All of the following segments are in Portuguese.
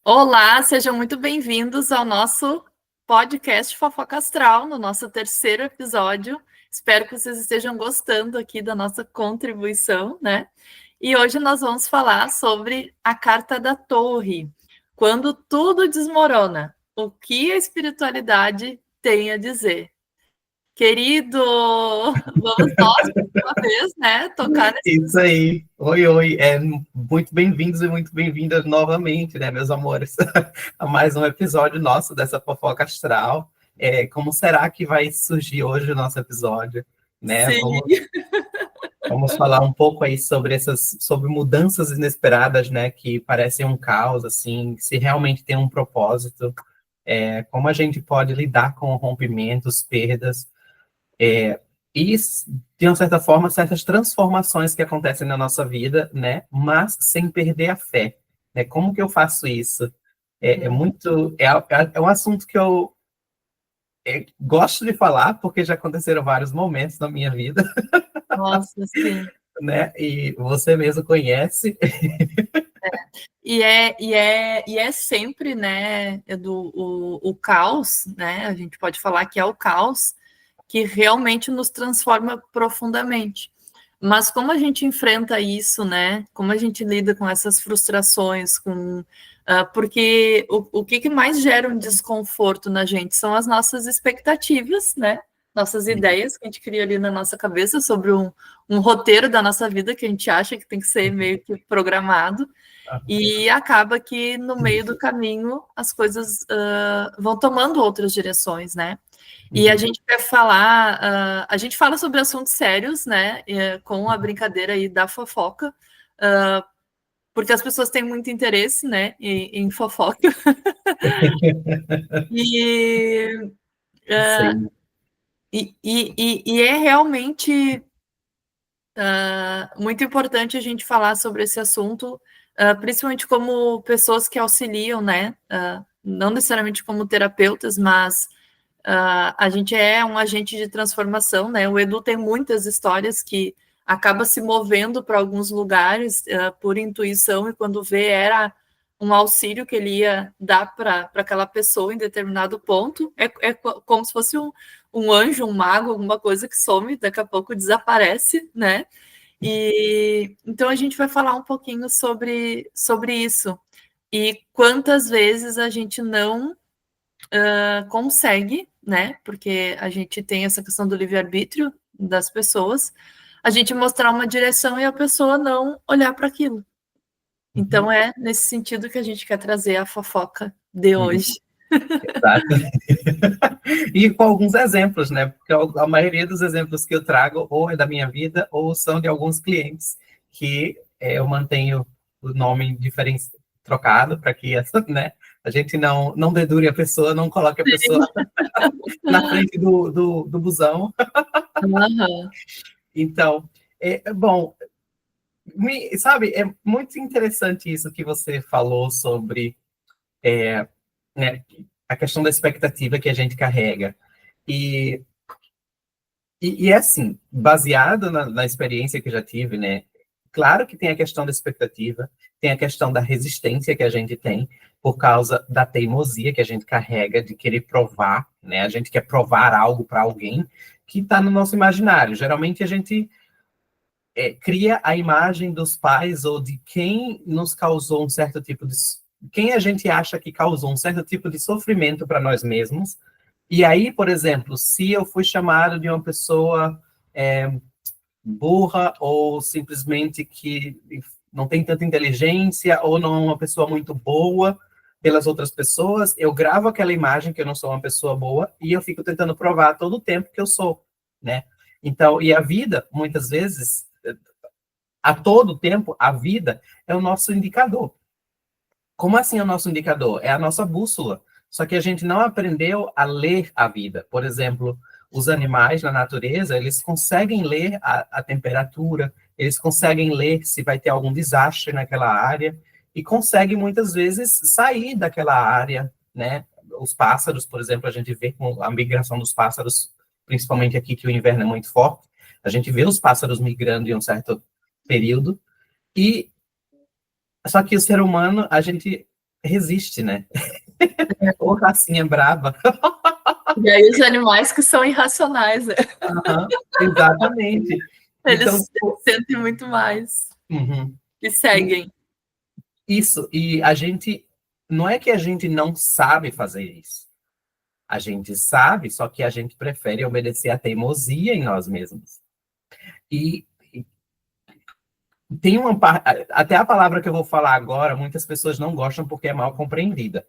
Olá, sejam muito bem-vindos ao nosso podcast Fofoca Astral, no nosso terceiro episódio. Espero que vocês estejam gostando aqui da nossa contribuição, né? E hoje nós vamos falar sobre a Carta da Torre, quando tudo desmorona, o que a espiritualidade tem a dizer. Querido, vamos nós, mais uma vez, né, tocar nesse... Isso aí. Oi. Muito bem-vindos e muito bem-vindas novamente, né, meus amores, a mais um episódio nosso dessa fofoca astral. Como será que vai surgir hoje o nosso episódio? Né? Sim. Vamos falar um pouco aí sobre mudanças inesperadas, né, que parecem um caos, assim, se realmente tem um propósito, como a gente pode lidar com rompimentos, perdas, e, de uma certa forma, certas transformações que acontecem na nossa vida, né? Mas sem perder a fé. Né? Como que eu faço isso? É um assunto que eu gosto de falar, porque já aconteceram vários momentos na minha vida, Nossa, sim. né? E você mesmo conhece. E é sempre, né, o caos, né? A gente pode falar que é o caos que realmente nos transforma profundamente. Mas como a gente enfrenta isso, né? Como a gente lida com essas frustrações, porque o que mais gera um desconforto na gente são as nossas expectativas, né? Nossas ideias que a gente cria ali na nossa cabeça sobre um roteiro da nossa vida que a gente acha que tem que ser meio que programado. E acaba que no meio do caminho as coisas vão tomando outras direções, né? E a gente quer falar, a gente fala sobre assuntos sérios, né? Com a brincadeira aí da fofoca, porque as pessoas têm muito interesse, né? Em fofoca. E, Sim. e é realmente muito importante a gente falar sobre esse assunto, principalmente como pessoas que auxiliam, né? Não necessariamente como terapeutas, mas a gente é um agente de transformação, né? O Edu tem muitas histórias que acaba se movendo para alguns lugares por intuição, e quando vê era um auxílio que ele ia dar para aquela pessoa em determinado ponto. É como se fosse um anjo, um mago, alguma coisa que some, daqui a pouco desaparece, né? E então a gente vai falar um pouquinho sobre isso. E quantas vezes a gente não consegue, né? Porque a gente tem essa questão do livre-arbítrio das pessoas, a gente mostrar uma direção e a pessoa não olhar para aquilo. Então é nesse sentido que a gente quer trazer a fofoca de hoje. Exato. E com alguns exemplos, né? Porque a maioria dos exemplos que eu trago ou é da minha vida ou são de alguns clientes que eu mantenho o nome trocado para que né, a gente não dedure a pessoa, não coloque a pessoa na frente do busão. Uhum. Então, bom, sabe, é muito interessante isso que você falou sobre né, a questão da expectativa que a gente carrega. E é assim, baseado na experiência que eu já tive, né? Claro que tem a questão da expectativa, tem a questão da resistência que a gente tem por causa da teimosia que a gente carrega de querer provar, né? A gente quer provar algo para alguém que está no nosso imaginário. Geralmente a gente cria a imagem dos pais ou de quem nos causou um certo tipo de... Quem a gente acha que causou um certo tipo de sofrimento para nós mesmos. E aí, por exemplo, se eu fui chamado de uma pessoa burra ou simplesmente que não tem tanta inteligência ou não é uma pessoa muito boa pelas outras pessoas, eu gravo aquela imagem que eu não sou uma pessoa boa e eu fico tentando provar todo o tempo que eu sou, né? Então, e a vida, muitas vezes, a todo tempo, a vida é o nosso indicador. Como assim é o nosso indicador? É a nossa bússola. Só que a gente não aprendeu a ler a vida. Por exemplo, os animais na natureza, eles conseguem ler a temperatura, eles conseguem ler se vai ter algum desastre naquela área e conseguem muitas vezes sair daquela área, né? Os pássaros, por exemplo, a gente vê com a migração dos pássaros, principalmente aqui que o inverno é muito forte, a gente vê os pássaros migrando em um certo período e só que o ser humano, a gente resiste, né? Ou racinha brava. E aí os animais que são irracionais, né? Uhum, exatamente. Então, Eles sentem muito mais uhum. e seguem. Isso, e a gente, não é que a gente não sabe fazer isso. A gente sabe, só que a gente prefere obedecer à teimosia em nós mesmos. E tem uma parte, até a palavra que eu vou falar agora, muitas pessoas não gostam porque é mal compreendida,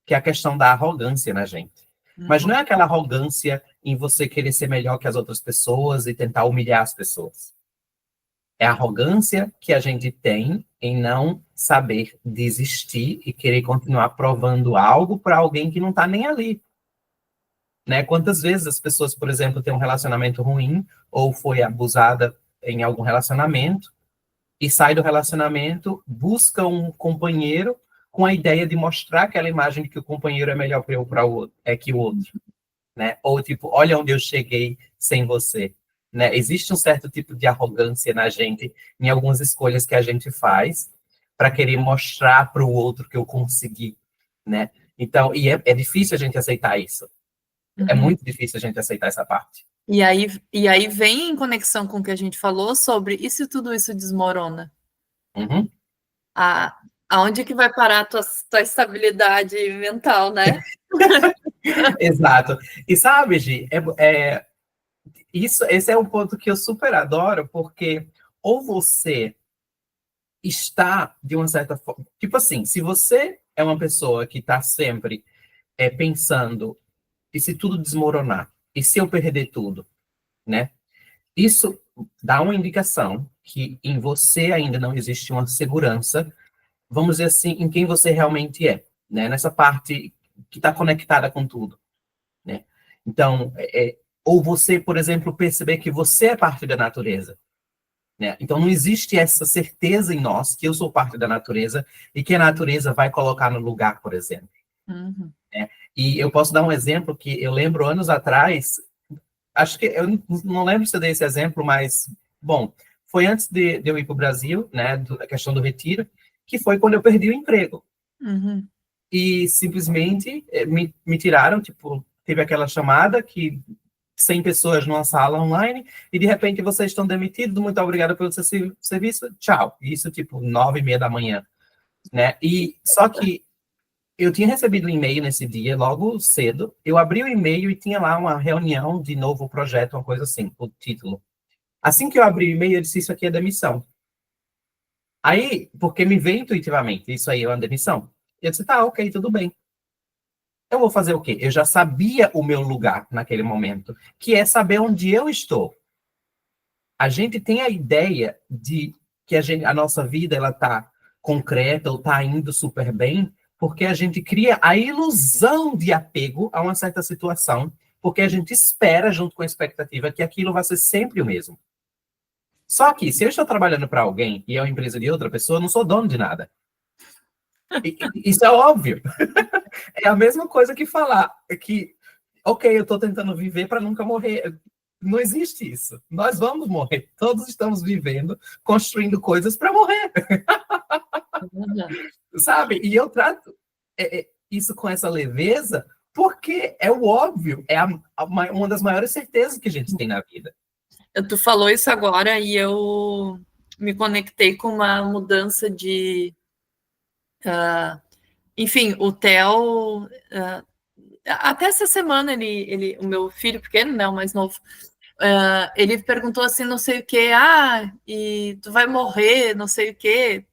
que é a questão da arrogância na gente. Mas não é aquela arrogância em você querer ser melhor que as outras pessoas e tentar humilhar as pessoas. É a arrogância que a gente tem em não saber desistir e querer continuar provando algo para alguém que não está nem ali. Né? Quantas vezes as pessoas, por exemplo, têm um relacionamento ruim ou foi abusada em algum relacionamento e sai do relacionamento, busca um companheiro com a ideia de mostrar aquela imagem de que o companheiro é melhor para o outro, que o outro, né? Ou tipo, olha onde eu cheguei sem você, né? Existe um certo tipo de arrogância na gente em algumas escolhas que a gente faz para querer mostrar para o outro que eu consegui, né? Então, é difícil a gente aceitar isso. É muito difícil a gente aceitar essa parte. E aí vem em conexão com o que a gente falou sobre e se tudo isso desmorona? Uhum. Aonde que vai parar a tua estabilidade mental, né? Exato. E sabe, Gi, esse é um ponto que eu super adoro, porque ou você está de uma certa forma. Tipo assim, se você é uma pessoa que está sempre pensando, e se tudo desmoronar? E se eu perder tudo? Né? Isso dá uma indicação que em você ainda não existe uma segurança, vamos dizer assim, em quem você realmente é, né? Nessa parte que está conectada com tudo, né? Então, ou você, por exemplo, perceber que você é parte da natureza, né? Então, não existe essa certeza em nós que eu sou parte da natureza e que a natureza vai colocar no lugar, por exemplo. Uhum. Né? E eu posso dar um exemplo que eu lembro anos atrás, acho que eu não lembro se eu dei esse exemplo, mas, bom, foi antes de eu ir para o Brasil, né, da questão do retiro, que foi quando eu perdi o emprego. Uhum. E simplesmente me tiraram, tipo, teve aquela chamada que 100 pessoas numa sala online e de repente vocês estão demitidos, muito obrigado pelo seu serviço, tchau. Isso, tipo, 9h30 da manhã, né? E só que eu tinha recebido um e-mail nesse dia, logo cedo, eu abri o e-mail e tinha lá uma reunião de novo projeto, uma coisa assim, o título. Assim que eu abri o e-mail, eu disse, isso aqui é demissão. Aí, porque me veio intuitivamente, isso aí é uma demissão. Eu disse, tá, ok, tudo bem. Eu vou fazer o quê? Eu já sabia o meu lugar naquele momento, que é saber onde eu estou. A gente tem a ideia de que a nossa vida ela está concreta ou está indo super bem, porque a gente cria a ilusão de apego a uma certa situação, porque a gente espera, junto com a expectativa, que aquilo vai ser sempre o mesmo. Só que, se eu estou trabalhando para alguém e é uma empresa de outra pessoa, eu não sou dono de nada. Isso é óbvio. É a mesma coisa que falar que, ok, eu estou tentando viver para nunca morrer. Não existe isso. Nós vamos morrer. Todos estamos vivendo, construindo coisas para morrer. Sabe? E eu trato isso com essa leveza porque é o óbvio, é uma das maiores certezas que a gente tem na vida. Tu falou isso agora e eu me conectei com uma mudança de... enfim, o Theo... até essa semana, o meu filho pequeno, né, o mais novo, ele perguntou assim, não sei o que, e tu vai morrer, não sei o que,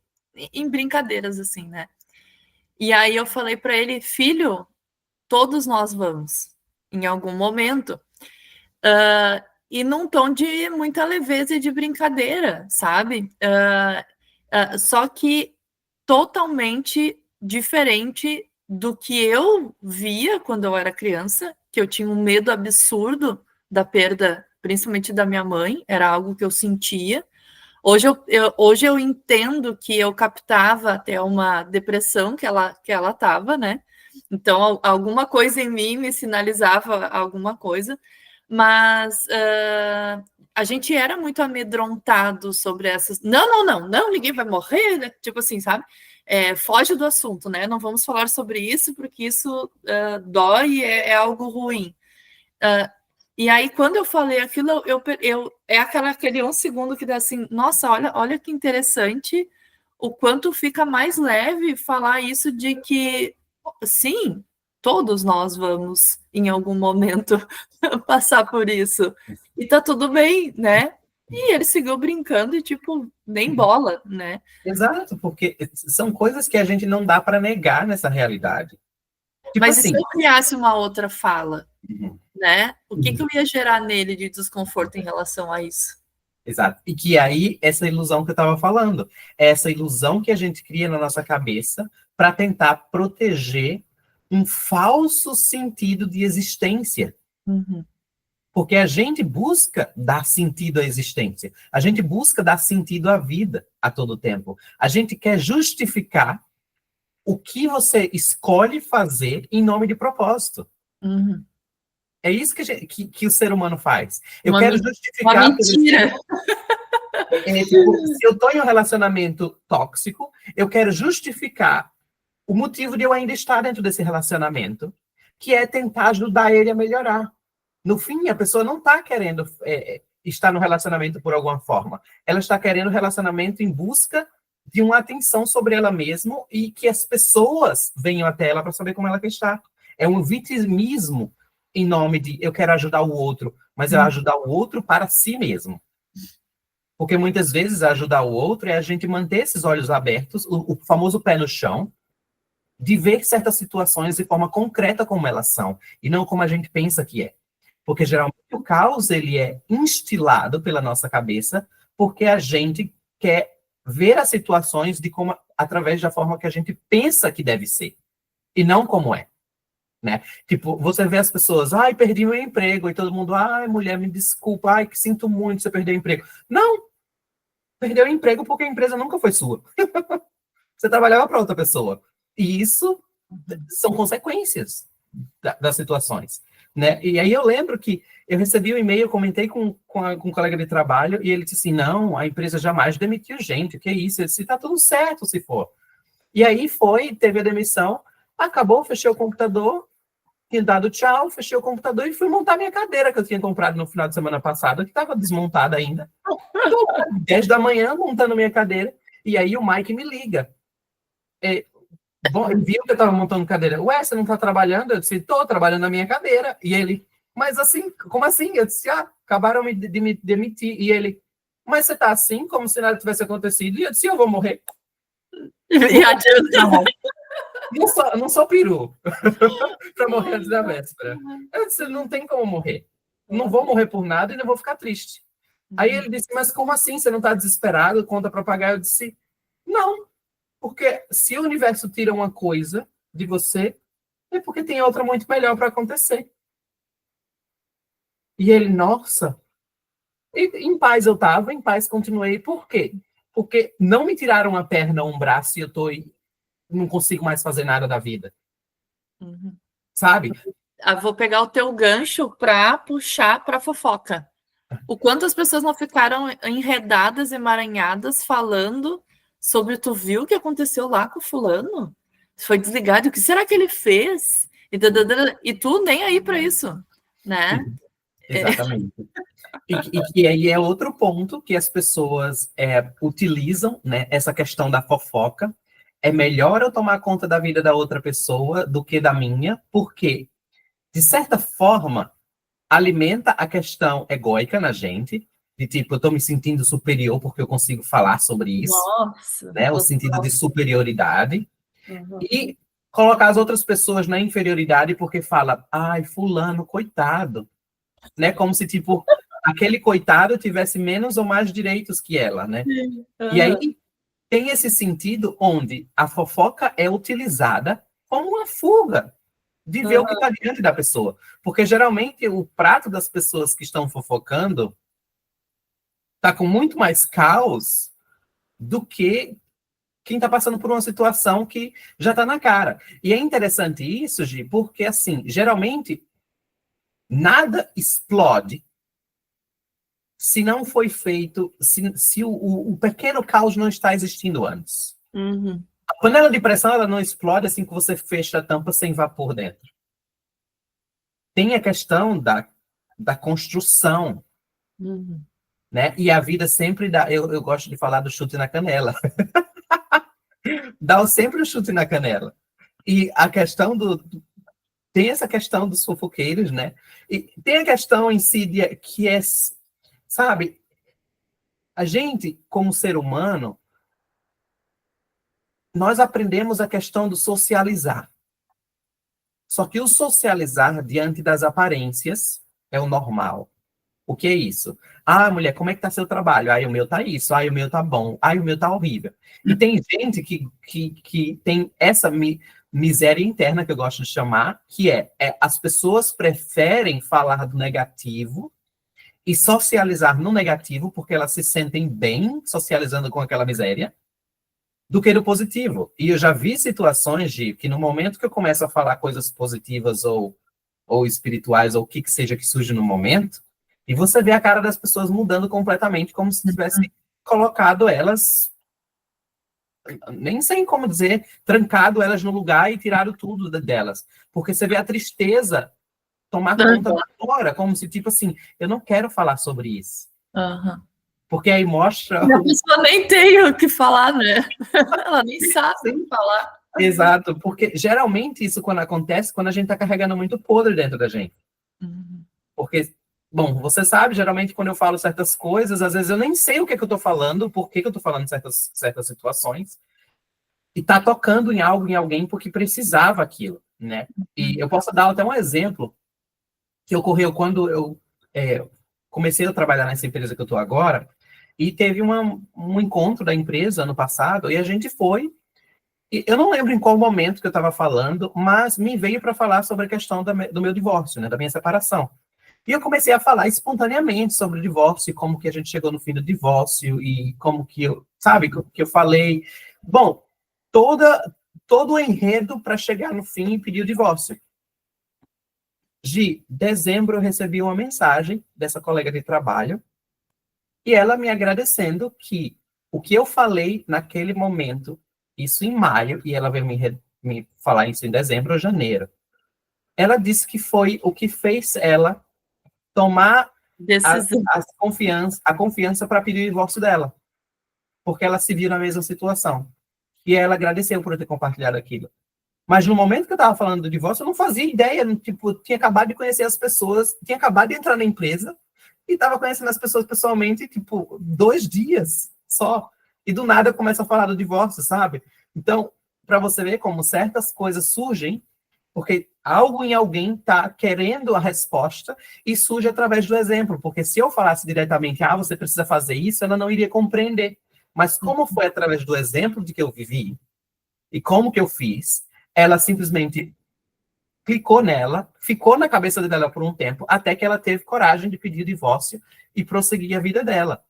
em brincadeiras assim, né? E aí eu falei para ele, filho, todos nós vamos, em algum momento, e num tom de muita leveza e de brincadeira, sabe? Só que totalmente diferente do que eu via quando eu era criança, que eu tinha um medo absurdo da perda, principalmente da minha mãe, era algo que eu sentia. Hoje eu entendo que eu captava até uma depressão que ela estava, né? Então, alguma coisa em mim me sinalizava alguma coisa, mas a gente era muito amedrontado sobre essas. Não, ninguém vai morrer, né? Tipo assim, sabe? Foge do assunto, né? Não vamos falar sobre isso, porque isso dói e é algo ruim. E aí, quando eu falei aquilo, aquele um segundo que dá assim, nossa, olha que interessante o quanto fica mais leve falar isso de que, sim, todos nós vamos, em algum momento, passar por isso. E tá tudo bem, né? E ele seguiu brincando e, tipo, nem bola, né? Exato, porque são coisas que a gente não dá para negar nessa realidade. Tipo Mas e se assim. eu criasse uma outra fala, Uhum. né? O que eu ia gerar nele de desconforto em relação a isso? Exato. E que aí, essa ilusão que eu estava falando, é essa ilusão que a gente cria na nossa cabeça para tentar proteger um falso sentido de existência. Uhum. Porque a gente busca dar sentido à existência. A gente busca dar sentido à vida a todo tempo. A gente quer justificar o que você escolhe fazer em nome de propósito. Uhum. É isso que o ser humano faz. Eu Uma, quero uma justificar, por mentira. exemplo, tipo, se eu estou em um relacionamento tóxico, eu quero justificar o motivo de eu ainda estar dentro desse relacionamento, que é tentar ajudar ele a melhorar. No fim, a pessoa não está querendo estar no relacionamento por alguma forma. Ela está querendo relacionamento em busca de uma atenção sobre ela mesma e que as pessoas venham até ela para saber como ela quer estar. É um vitimismo em nome de eu quero ajudar o outro, mas é ajudar o outro para si mesmo. Porque muitas vezes ajudar o outro é a gente manter esses olhos abertos, o famoso pé no chão, de ver certas situações de forma concreta como elas são, e não como a gente pensa que é. Porque geralmente o caos ele é instilado pela nossa cabeça, porque a gente quer ver as situações de como através da forma que a gente pensa que deve ser, e não como é. Né? Tipo, você vê as pessoas, ai, perdi meu emprego, e todo mundo, ai, mulher, me desculpa, ai, que sinto muito você perdeu o emprego. Não, perdeu o emprego porque a empresa nunca foi sua. Você trabalhava para outra pessoa. E isso são consequências das situações. Né? E aí eu lembro que eu recebi um e-mail, comentei com um colega de trabalho, e ele disse assim, não, a empresa jamais demitiu gente, o que é isso? Eu disse, tá tudo certo se for. E aí teve a demissão, acabou, fechei o computador, tinha dado tchau, fechei o computador e fui montar minha cadeira que eu tinha comprado no final de semana passado, que estava desmontada ainda. Estou 10 da manhã montando minha cadeira, e aí o Mike me liga. Bom, ele viu que eu estava montando cadeira. Ué, você não está trabalhando? Eu disse, estou trabalhando na minha cadeira. E ele, mas assim, como assim? Eu disse, acabaram de me demitir. E ele, mas você está assim, como se nada tivesse acontecido? E eu disse, eu vou morrer. E adianta. Não sou peru para morrer antes da véspera. Eu disse, não tem como morrer. Não vou morrer por nada e não vou ficar triste. Aí ele disse, mas como assim? Você não está desesperado? Conta para pagar? Eu disse, não. Porque se o universo tira uma coisa de você, é porque tem outra muito melhor para acontecer. E ele, nossa. E, em paz eu estava, em paz continuei. Por quê? Porque não me tiraram uma perna ou um braço e não consigo mais fazer nada da vida. Uhum. Sabe? Vou pegar o teu gancho para puxar para fofoca. O quanto as pessoas não ficaram enredadas, emaranhadas, falando sobre tu viu o que aconteceu lá com o fulano? Foi desligado, o que será que ele fez? E tu nem aí para isso, né? Exatamente. E aí é outro ponto que as pessoas utilizam, né, essa questão da fofoca. É melhor eu tomar conta da vida da outra pessoa do que da minha, porque, de certa forma, alimenta a questão egóica na gente, de tipo, eu estou me sentindo superior porque eu consigo falar sobre isso, Nossa, né, o sentido de superioridade, e colocar as outras pessoas na inferioridade porque fala, ai, fulano, coitado, né, como se, tipo, aquele coitado tivesse menos ou mais direitos que ela, né? E aí tem esse sentido onde a fofoca é utilizada como uma fuga de ver o que está diante da pessoa. Porque geralmente o prato das pessoas que estão fofocando está com muito mais caos do que quem está passando por uma situação que já está na cara. E é interessante isso, Gi, porque assim, geralmente nada explode se não foi feito, se o pequeno caos não está existindo antes. Uhum. A panela de pressão, ela não explode assim que você fecha a tampa sem vapor dentro. Tem a questão da construção, Uhum. né? E a vida sempre dá, eu gosto de falar do chute na canela. Dá sempre o chute na canela. E a questão tem essa questão dos fofoqueiros, né? E tem a questão em si que é, sabe, a gente, como ser humano, nós aprendemos a questão do socializar. Só que o socializar diante das aparências é o normal. O que é isso? Ah, mulher, como é que tá seu trabalho? Ah, o meu tá isso. Ah, o meu tá bom. Ah, o meu tá horrível. E tem gente que tem essa miséria interna, que eu gosto de chamar, que é as pessoas preferem falar do negativo e socializar no negativo, porque elas se sentem bem socializando com aquela miséria, do que do positivo. E eu já vi situações de que no momento que eu começo a falar coisas positivas ou espirituais, ou o que seja que surge no momento, e você vê a cara das pessoas mudando completamente, como se tivesse colocado elas, nem sei como dizer, trancado elas no lugar e tirado tudo delas. Porque você vê a tristeza tomar conta da hora, como se, tipo assim, eu não quero falar sobre isso. Uhum. Porque aí mostra... E a pessoa nem tem o que falar, né? Ela nem sabe o que falar. Exato, porque geralmente isso quando acontece, quando a gente tá carregando muito podre dentro da gente. Uhum. Porque, bom, você sabe, geralmente quando eu falo certas coisas, às vezes eu nem sei o que é que eu tô falando, por que eu tô falando certas situações, e tá tocando em algo, em alguém, porque precisava aquilo, né? E eu posso dar até um exemplo que ocorreu quando eu comecei a trabalhar nessa empresa que eu tô agora, e teve um encontro da empresa ano passado, e a gente foi. Eu não lembro em qual momento que eu estava falando, mas me veio para falar sobre a questão do meu divórcio, né, da minha separação. E eu comecei a falar espontaneamente sobre o divórcio, e como que a gente chegou no fim do divórcio, e como que eu, sabe, que eu falei. Bom, todo o enredo para chegar no fim e pedir o divórcio. De dezembro, eu recebi uma mensagem dessa colega de trabalho, e ela me agradecendo que o que eu falei naquele momento, isso em maio, e ela veio me falar isso em dezembro ou janeiro. Ela disse que foi o que fez ela tomar a confiança para pedir o divórcio dela, porque ela se viu na mesma situação. E ela agradeceu por eu ter compartilhado aquilo. Mas no momento que eu estava falando do divórcio, eu não fazia ideia, tipo, tinha acabado de conhecer as pessoas, tinha acabado de entrar na empresa, e estava conhecendo as pessoas pessoalmente, tipo, 2 dias só. E do nada eu começo a falar do divórcio, sabe? Então, para você ver como certas coisas surgem, porque algo em alguém está querendo a resposta e surge através do exemplo. Porque se eu falasse diretamente, você precisa fazer isso, ela não iria compreender. Mas como foi através do exemplo de que eu vivi e como que eu fiz, ela simplesmente clicou nela, ficou na cabeça dela por um tempo, até que ela teve coragem de pedir o divórcio e prosseguir a vida dela.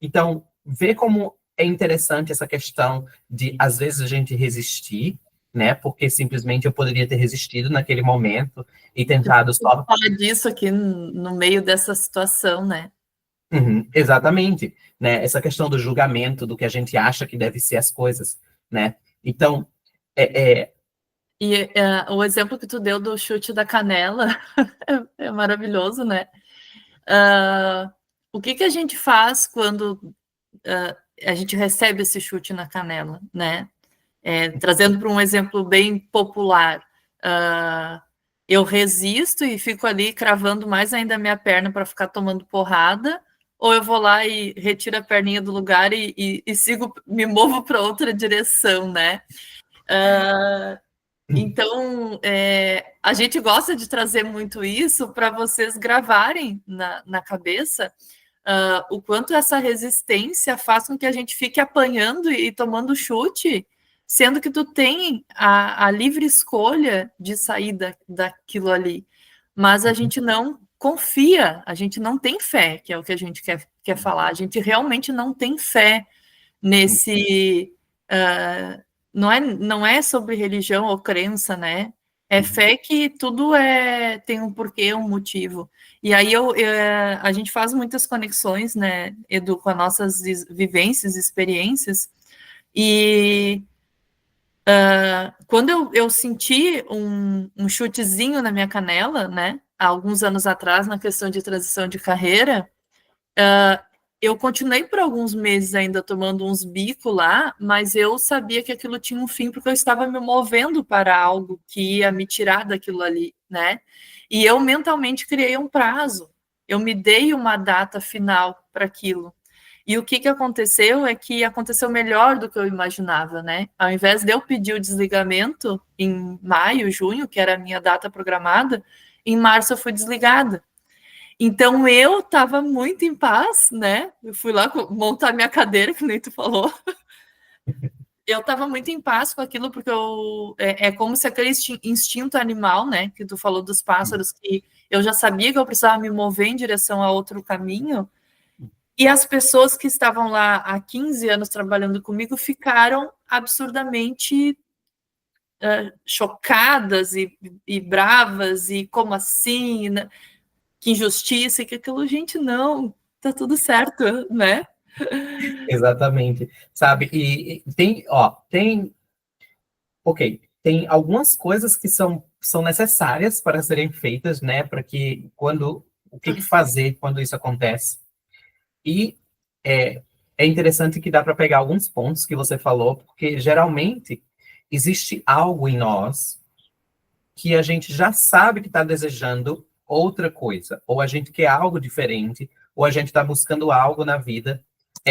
Então, vê como é interessante essa questão de, às vezes, a gente resistir, né? Porque simplesmente eu poderia ter resistido naquele momento e tentado só... Falar disso aqui no meio dessa situação, né? Uhum, exatamente, né? Essa questão do julgamento, do que a gente acha que deve ser as coisas, né? Então, E o exemplo que tu deu do chute da canela é maravilhoso, né? O que a gente faz quando a gente recebe esse chute na canela, né? Trazendo para um exemplo bem popular, eu resisto e fico ali cravando mais ainda a minha perna para ficar tomando porrada, ou eu vou lá e retiro a perninha do lugar e sigo, me movo para outra direção, né? Então, a gente gosta de trazer muito isso para vocês gravarem na cabeça o quanto essa resistência faz com que a gente fique apanhando e tomando chute, sendo que tu tem a livre escolha de sair daquilo ali. Mas a gente não confia, a gente não tem fé, que é o que a gente quer falar. A gente realmente não tem fé nesse... não é sobre religião ou crença, né? É fé que tudo tem um porquê, um motivo. E aí a gente faz muitas conexões, né, Edu, com as nossas vivências, experiências. E quando eu senti um chutezinho na minha canela, né, há alguns anos atrás, na questão de transição de carreira, eu continuei por alguns meses ainda tomando uns bicos lá, mas eu sabia que aquilo tinha um fim, porque eu estava me movendo para algo que ia me tirar daquilo ali, né? E eu mentalmente criei um prazo, eu me dei uma data final para aquilo. E o que aconteceu é que aconteceu melhor do que eu imaginava, né? Ao invés de eu pedir o desligamento em maio, junho, que era a minha data programada, em março eu fui desligada. Então eu estava muito em paz, né? Eu fui lá montar minha cadeira, que nem tu falou. Eu estava muito em paz com aquilo, porque é como se aquele instinto animal, né? Que tu falou dos pássaros, que eu já sabia que eu precisava me mover em direção a outro caminho. E as pessoas que estavam lá há 15 anos trabalhando comigo ficaram absurdamente chocadas e bravas, e como assim, né? Que injustiça, que aquilo, gente, não, tá tudo certo, né? Exatamente, sabe? E tem algumas coisas que são necessárias para serem feitas, né? Para que o que fazer quando isso acontece. E é, é interessante que dá para pegar alguns pontos que você falou, porque geralmente existe algo em nós que a gente já sabe que está desejando outra coisa, ou a gente quer algo diferente, ou a gente está buscando algo na vida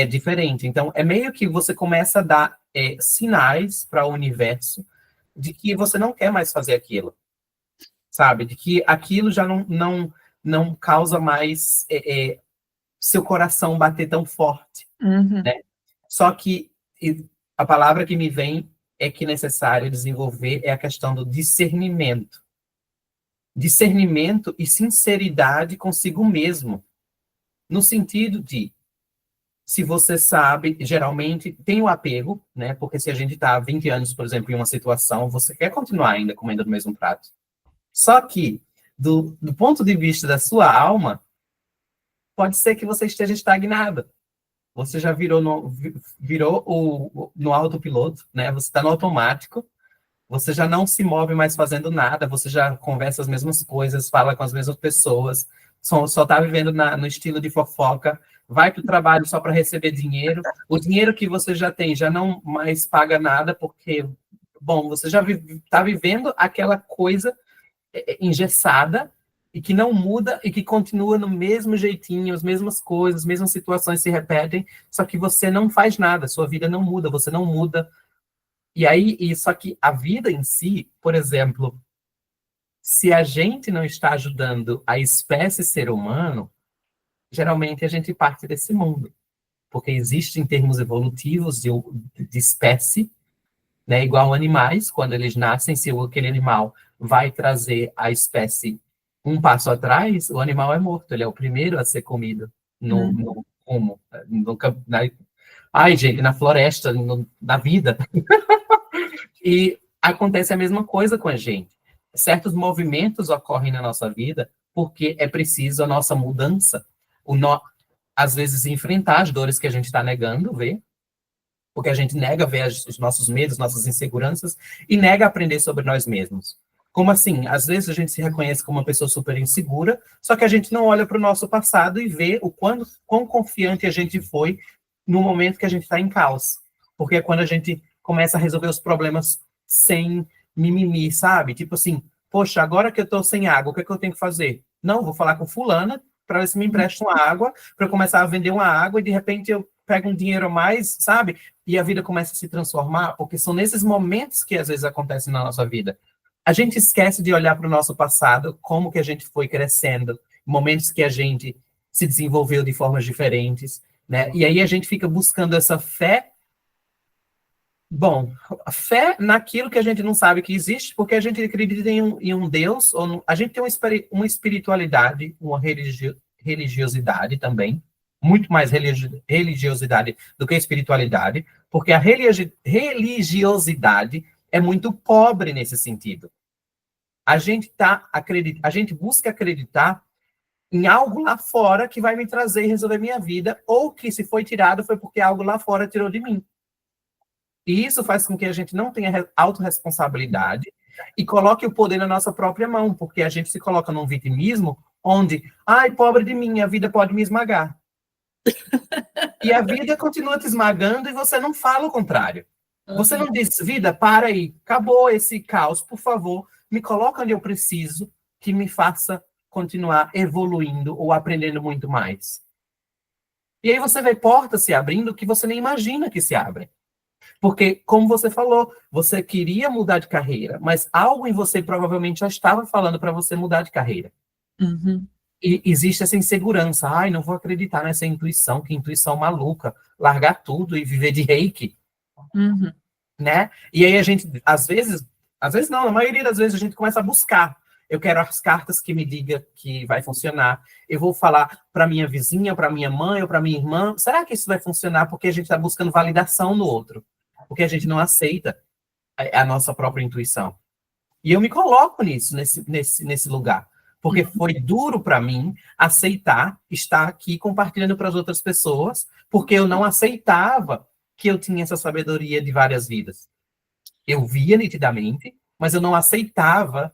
diferente. Então, é meio que você começa a dar sinais para o universo de que você não quer mais fazer aquilo, sabe? De que aquilo já não causa mais seu coração bater tão forte, né? Só que a palavra que me vem é que é necessário desenvolver é a questão do discernimento. Discernimento e sinceridade consigo mesmo. No sentido de, se você sabe, geralmente tem o apego, né? Porque se a gente está há 20 anos, por exemplo, em uma situação, você quer continuar ainda comendo do mesmo prato. Só que, do ponto de vista da sua alma, pode ser que você esteja estagnado. Você já virou no autopiloto, né? Você está no automático, você já não se move mais fazendo nada, você já conversa as mesmas coisas, fala com as mesmas pessoas, só está vivendo no estilo de fofoca, vai para o trabalho só para receber dinheiro. O dinheiro que você já tem já não mais paga nada, porque, bom, você já está vivendo aquela coisa engessada e que não muda e que continua no mesmo jeitinho, as mesmas coisas, as mesmas situações se repetem, só que você não faz nada, sua vida não muda, você não muda. E aí, só que a vida em si, por exemplo, se a gente não está ajudando a espécie ser humano, geralmente a gente parte desse mundo, porque existe em termos evolutivos de espécie, né, igual animais, quando eles nascem, se aquele animal vai trazer a espécie um passo atrás, o animal é morto, ele é o primeiro a ser comido no rumo, ai, gente, na floresta, na vida. E acontece a mesma coisa com a gente. Certos movimentos ocorrem na nossa vida porque é preciso a nossa mudança. Às vezes, enfrentar as dores que a gente está negando, ver, porque a gente nega ver os nossos medos, nossas inseguranças, e nega aprender sobre nós mesmos. Como assim? Às vezes a gente se reconhece como uma pessoa super insegura, só que a gente não olha para o nosso passado e vê quão confiante a gente foi no momento que a gente está em caos. Porque é quando a gente começa a resolver os problemas sem mimimi, sabe? Tipo assim, poxa, agora que eu estou sem água, o que é que eu tenho que fazer? Não, vou falar com fulana para ver se me empresta uma água, para eu começar a vender uma água e de repente eu pego um dinheiro a mais, sabe? E a vida começa a se transformar, porque são nesses momentos que às vezes acontecem na nossa vida. A gente esquece de olhar para o nosso passado, como que a gente foi crescendo, momentos que a gente se desenvolveu de formas diferentes, né? E aí a gente fica buscando essa fé. Bom, a fé naquilo que a gente não sabe que existe, porque a gente acredita em um Deus, a gente tem uma espiritualidade, uma religiosidade também, muito mais religiosidade do que espiritualidade, porque a religiosidade é muito pobre nesse sentido. A gente busca acreditar em algo lá fora que vai me trazer e resolver minha vida, ou que se foi tirado foi porque algo lá fora tirou de mim. E isso faz com que a gente não tenha autorresponsabilidade e coloque o poder na nossa própria mão, porque a gente se coloca num vitimismo onde, ai, pobre de mim, a vida pode me esmagar. E a vida continua te esmagando e você não fala o contrário. Você não diz, vida, para aí, acabou esse caos, por favor, me coloca onde eu preciso, que me faça continuar evoluindo ou aprendendo muito mais. E aí você vê portas se abrindo que você nem imagina que se abrem. Porque, como você falou, você queria mudar de carreira, mas algo em você provavelmente já estava falando para você mudar de carreira. Uhum. E existe essa insegurança. Ai, não vou acreditar nessa intuição, que intuição maluca. Largar tudo e viver de reiki. Uhum. Né? E aí a gente, às vezes não, na maioria das vezes a gente começa a buscar. Eu quero as cartas que me digam que vai funcionar. Eu vou falar para minha vizinha, para minha mãe ou para minha irmã. Será que isso vai funcionar? Porque a gente está buscando validação no outro. Porque a gente não aceita a nossa própria intuição. E eu me coloco nesse lugar. Porque foi duro para mim aceitar estar aqui compartilhando para as outras pessoas, porque eu não aceitava que eu tinha essa sabedoria de várias vidas. Eu via nitidamente, mas eu não aceitava,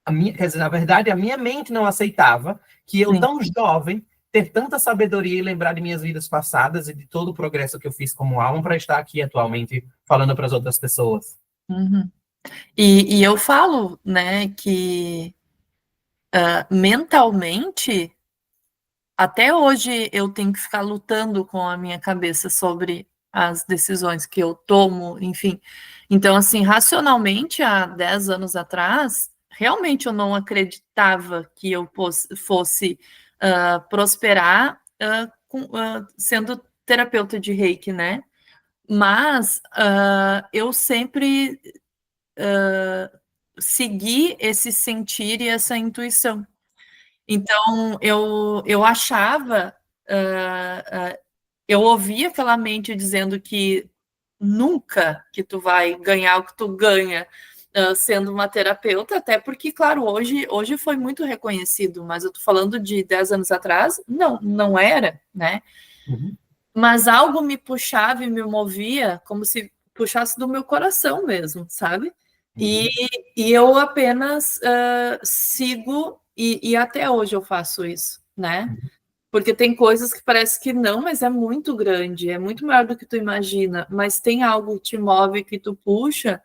quer dizer, na verdade, a minha mente não aceitava que eu, tão jovem, ter tanta sabedoria e lembrar de minhas vidas passadas e de todo o progresso que eu fiz como alma para estar aqui atualmente falando para as outras pessoas. Uhum. E eu falo, né, que mentalmente, até hoje eu tenho que ficar lutando com a minha cabeça sobre as decisões que eu tomo, enfim. Então, assim, racionalmente, há 10 anos atrás, realmente eu não acreditava que eu fosse prosperar sendo terapeuta de reiki, né? Mas eu sempre segui esse sentir e essa intuição. Então, eu achava, eu ouvia aquela mente dizendo que nunca que tu vai ganhar o que tu ganha sendo uma terapeuta, até porque, claro, hoje foi muito reconhecido, mas eu tô falando de 10 anos atrás, não era, né? Uhum. Mas algo me puxava e me movia como se puxasse do meu coração mesmo, sabe? E eu apenas sigo, e até hoje eu faço isso, né? Porque tem coisas que parece que não, mas é muito grande, é muito maior do que tu imagina, mas tem algo que te move, que tu puxa,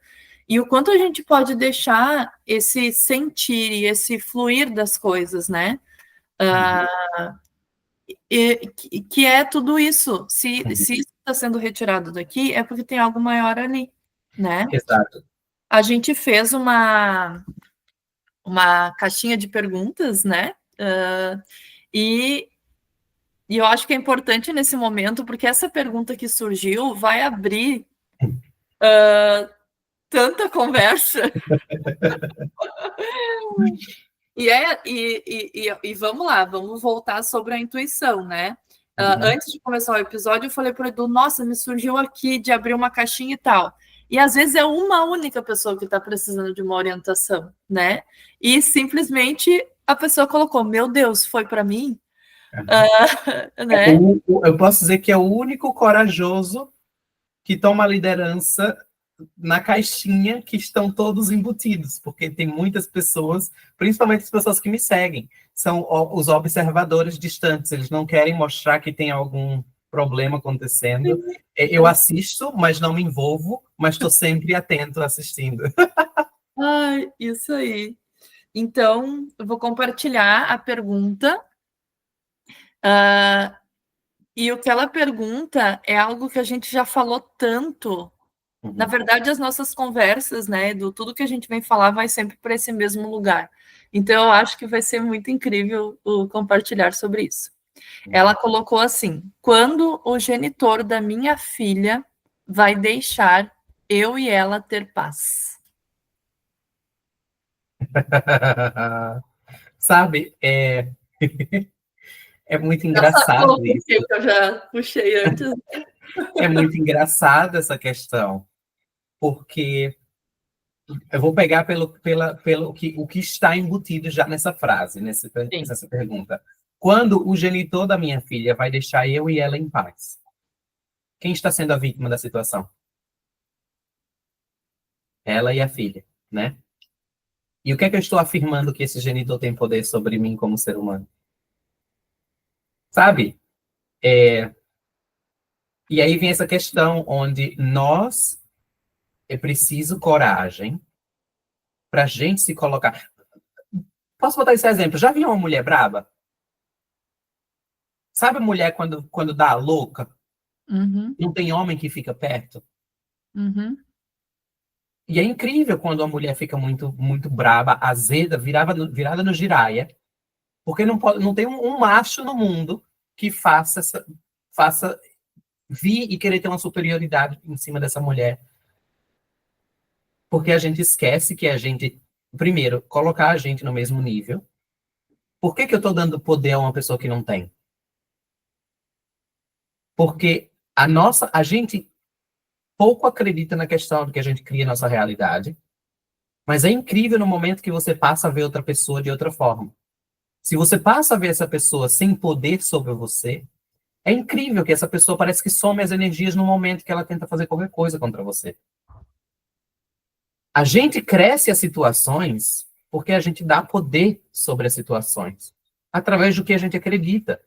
e o quanto a gente pode deixar esse sentir e esse fluir das coisas, né? Que é tudo isso. Se isso está sendo retirado daqui, é porque tem algo maior ali, né? Exato. A gente fez uma caixinha de perguntas, né? E eu acho que é importante nesse momento, porque essa pergunta que surgiu vai abrir tanta conversa. E vamos lá, vamos voltar sobre a intuição, né? Antes de começar o episódio, eu falei para o Edu, nossa, me surgiu aqui de abrir uma caixinha e tal. E às vezes é uma única pessoa que está precisando de uma orientação, né? E simplesmente a pessoa colocou, meu Deus, foi para mim? Né? Eu posso dizer que é o único corajoso que toma a liderança na caixinha que estão todos embutidos, porque tem muitas pessoas, principalmente as pessoas que me seguem, são os observadores distantes, eles não querem mostrar que tem algum problema acontecendo. Eu assisto, mas não me envolvo, mas estou sempre atento assistindo. Ai, isso aí. Então, eu vou compartilhar a pergunta. E o que ela pergunta é algo que a gente já falou tanto. Na verdade, as nossas conversas, né, do tudo que a gente vem falar vai sempre para esse mesmo lugar. Então, eu acho que vai ser muito incrível o compartilhar sobre isso. Ela colocou assim: quando o genitor da minha filha vai deixar eu e ela ter paz? Sabe, é muito Já sacou engraçado por isso. que eu já puxei antes? É muito engraçado essa questão, porque Eu vou pegar pelo o que está embutido já nessa frase, nessa pergunta. Quando o genitor da minha filha vai deixar eu e ela em paz? Quem está sendo a vítima da situação? Ela e a filha, né? E o que é que eu estou afirmando que esse genitor tem poder sobre mim como ser humano? Sabe? E aí vem essa questão onde é preciso coragem para a gente se colocar. Posso botar esse exemplo? Já viu uma mulher braba? Sabe a mulher quando dá a louca? Uhum. Não tem homem que fica perto? Uhum. E é incrível quando a mulher fica muito, muito braba, azeda, virada no giraia, porque não tem um macho no mundo que faça vir e querer ter uma superioridade em cima dessa mulher. Porque a gente esquece que a gente, primeiro, colocar a gente no mesmo nível. Por que eu estou dando poder a uma pessoa que não tem? Porque a gente pouco acredita na questão de que a gente cria a nossa realidade, mas é incrível no momento que você passa a ver outra pessoa de outra forma. Se você passa a ver essa pessoa sem poder sobre você, é incrível que essa pessoa parece que some as energias no momento que ela tenta fazer qualquer coisa contra você. A gente cresce as situações porque a gente dá poder sobre as situações, através do que a gente acredita,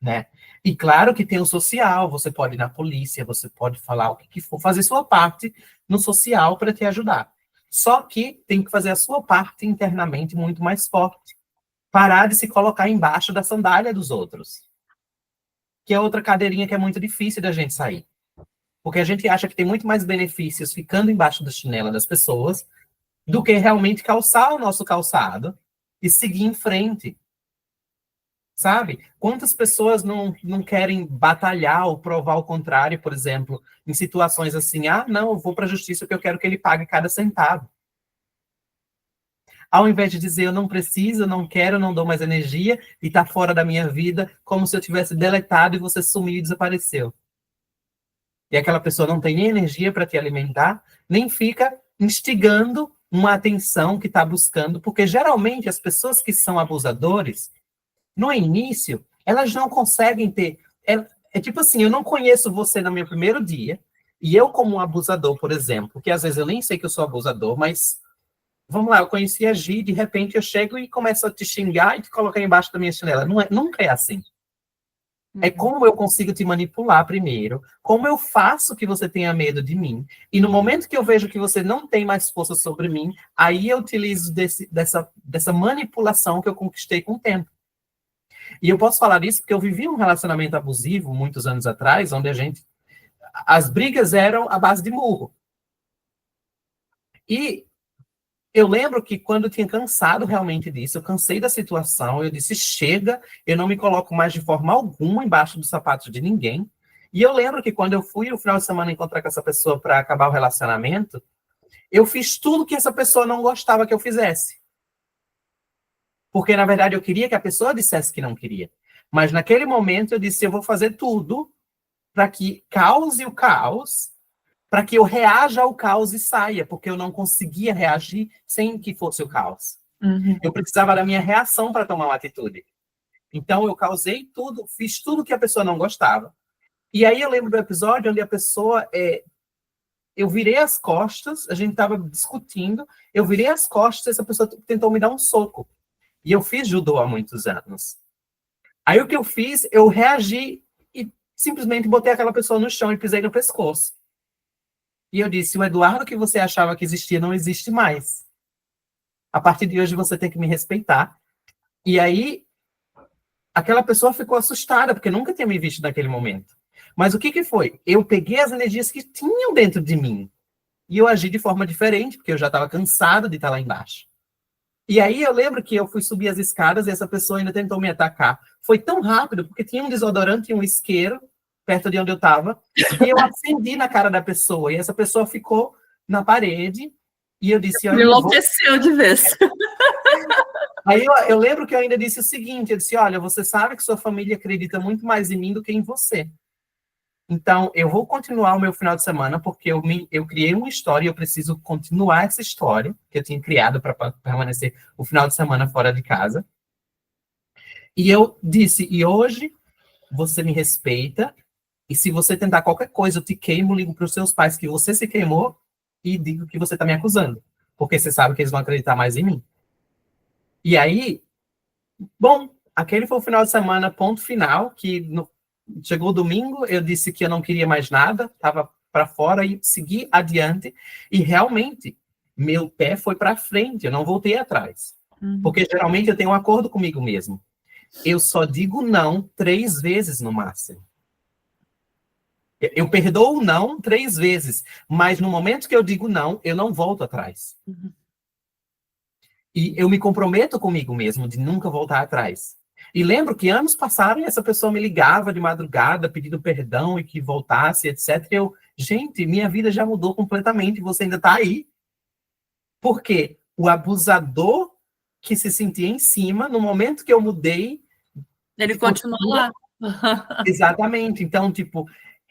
né? E claro que tem o social, você pode ir na polícia, você pode falar o que for, fazer sua parte no social para te ajudar. Só que tem que fazer a sua parte internamente muito mais forte. Parar de se colocar embaixo da sandália dos outros. Que é outra cadeirinha que é muito difícil da gente sair. Porque a gente acha que tem muito mais benefícios ficando embaixo da chinela das pessoas do que realmente calçar o nosso calçado e seguir em frente. Sabe? Quantas pessoas não querem batalhar ou provar o contrário, por exemplo, em situações assim, não, eu vou para a justiça porque eu quero que ele pague cada centavo. Ao invés de dizer, eu não preciso, não quero, não dou mais energia e está fora da minha vida, como se eu tivesse deletado e você sumiu e desapareceu. E aquela pessoa não tem nem energia para te alimentar, nem fica instigando uma atenção que está buscando, porque geralmente as pessoas que são abusadores, no início, elas não conseguem ter. É tipo assim, eu não conheço você no meu primeiro dia, e eu, como um abusador, por exemplo, que às vezes eu nem sei que eu sou abusador, mas vamos lá, eu conheci a Gi, de repente eu chego e começo a te xingar e te colocar embaixo da minha chinela. Nunca é assim. É como eu consigo te manipular primeiro, como eu faço que você tenha medo de mim, e no momento que eu vejo que você não tem mais força sobre mim, aí eu utilizo dessa manipulação que eu conquistei com o tempo. E eu posso falar isso porque eu vivi um relacionamento abusivo muitos anos atrás, onde as brigas eram à base de murro. E eu lembro que quando eu tinha cansado realmente disso, eu cansei da situação, eu disse, chega, eu não me coloco mais de forma alguma embaixo dos sapatos de ninguém. E eu lembro que quando eu fui no final de semana encontrar com essa pessoa para acabar o relacionamento, eu fiz tudo que essa pessoa não gostava que eu fizesse. Porque, na verdade, eu queria que a pessoa dissesse que não queria. Mas naquele momento eu disse, eu vou fazer tudo para que cause o caos, para que eu reaja ao caos e saia, porque eu não conseguia reagir sem que fosse o caos. Uhum. Eu precisava da minha reação para tomar uma atitude. Então eu causei tudo, fiz tudo que a pessoa não gostava. E aí eu lembro do episódio onde a pessoa, eu virei as costas, a gente estava discutindo, eu virei as costas e essa pessoa tentou me dar um soco. E eu fiz judô há muitos anos. Aí o que eu fiz, eu reagi e simplesmente botei aquela pessoa no chão e pisei no pescoço. E eu disse, o Eduardo que você achava que existia não existe mais. A partir de hoje você tem que me respeitar. E aí, aquela pessoa ficou assustada, porque nunca tinha me visto naquele momento. Mas o que foi? Eu peguei as energias que tinham dentro de mim. E eu agi de forma diferente, porque eu já estava cansado de estar lá embaixo. E aí eu lembro que eu fui subir as escadas e essa pessoa ainda tentou me atacar. Foi tão rápido, porque tinha um desodorante e um isqueiro perto de onde eu estava, e eu acendi na cara da pessoa, e essa pessoa ficou na parede, e eu disse... Me enlouqueceu de vez. Aí eu lembro que eu ainda disse o seguinte, eu disse, olha, você sabe que sua família acredita muito mais em mim do que em você. Então, eu vou continuar o meu final de semana, porque eu criei uma história e eu preciso continuar essa história que eu tinha criado para permanecer o final de semana fora de casa. E eu disse, e hoje você me respeita, e se você tentar qualquer coisa, eu te queimo, ligo para os seus pais que você se queimou e digo que você está me acusando, porque você sabe que eles vão acreditar mais em mim. E aí, bom, aquele foi o final de semana, ponto final, que chegou o domingo, eu disse que eu não queria mais nada, estava para fora e segui adiante, e realmente meu pé foi para frente, eu não voltei atrás. Porque geralmente eu tenho um acordo comigo mesmo. Eu só digo não 3 vezes no máximo. Eu perdoo o não 3 vezes, mas no momento que eu digo não, eu não volto atrás. E eu me comprometo comigo mesmo de nunca voltar atrás. E lembro que anos passaram e essa pessoa me ligava de madrugada pedindo perdão e que voltasse, etc. Eu, gente, minha vida já mudou completamente, você ainda está aí. Porque o abusador que se sentia em cima, no momento que eu mudei... Ele continua lá. Exatamente. Então, tipo,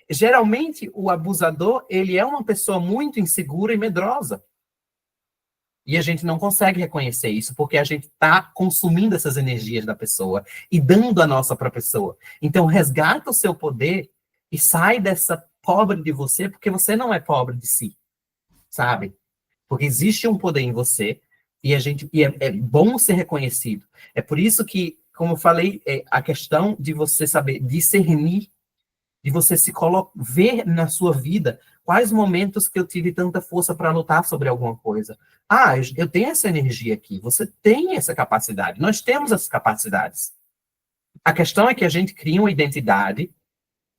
geralmente o abusador, ele é uma pessoa muito insegura e medrosa. E a gente não consegue reconhecer isso, porque a gente está consumindo essas energias da pessoa e dando a nossa para a pessoa. Então, resgata o seu poder e sai dessa pobre de você, porque você não é pobre de si, sabe? Porque existe um poder em você e é bom ser reconhecido. É por isso que, como eu falei, a questão de você saber discernir, de você se ver na sua vida quais momentos que eu tive tanta força para lutar sobre alguma coisa. Ah, eu tenho essa energia aqui, você tem essa capacidade, nós temos essas capacidades. A questão é que a gente cria uma identidade